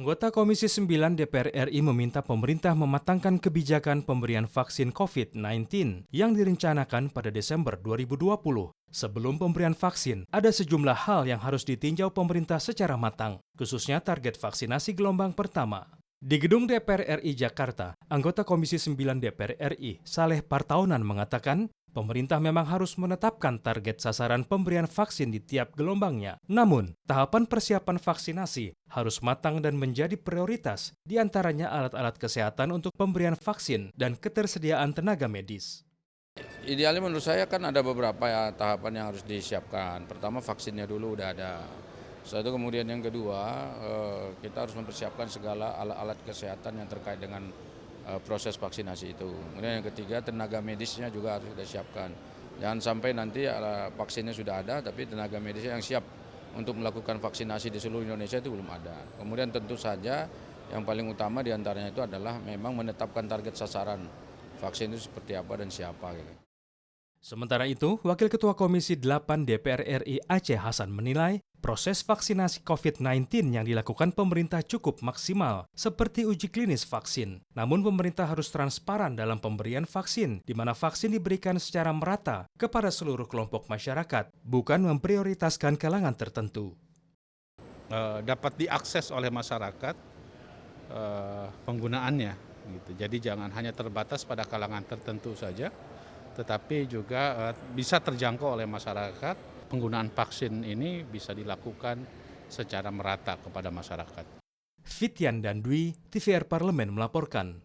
Anggota Komisi 9 DPR RI meminta pemerintah mematangkan kebijakan pemberian vaksin COVID-19 yang direncanakan pada Desember 2020. Sebelum pemberian vaksin, ada sejumlah hal yang harus ditinjau pemerintah secara matang, khususnya target vaksinasi gelombang pertama. Di gedung DPR RI Jakarta, anggota Komisi 9 DPR RI, Saleh Partaunan mengatakan, pemerintah memang harus menetapkan target sasaran pemberian vaksin di tiap gelombangnya. Namun, tahapan persiapan vaksinasi harus matang dan menjadi prioritas, di antaranya alat-alat kesehatan untuk pemberian vaksin dan ketersediaan tenaga medis. Idealnya menurut saya kan ada beberapa tahapan yang harus disiapkan. Pertama vaksinnya dulu udah ada. Setelah itu kemudian yang kedua kita harus mempersiapkan segala alat-alat kesehatan yang terkait dengan proses vaksinasi itu. Kemudian yang ketiga tenaga medisnya juga harus kita siapkan. Jangan sampai nanti vaksinnya sudah ada tapi tenaga medisnya yang siap untuk melakukan vaksinasi di seluruh Indonesia itu belum ada. Kemudian tentu saja yang paling utama diantaranya itu adalah memang menetapkan target sasaran vaksin itu seperti apa dan siapa gitu. Sementara itu, Wakil Ketua Komisi 8 DPR RI Aceh Hasan menilai proses vaksinasi COVID-19 yang dilakukan pemerintah cukup maksimal, seperti uji klinis vaksin. Namun pemerintah harus transparan dalam pemberian vaksin, di mana vaksin diberikan secara merata kepada seluruh kelompok masyarakat, bukan memprioritaskan kalangan tertentu. Dapat diakses oleh masyarakat penggunaannya, gitu. Jadi jangan hanya terbatas pada kalangan tertentu saja, tetapi juga bisa terjangkau oleh masyarakat. Penggunaan vaksin ini bisa dilakukan secara merata kepada masyarakat. Fityan dan Dwi, TVR Parlemen melaporkan.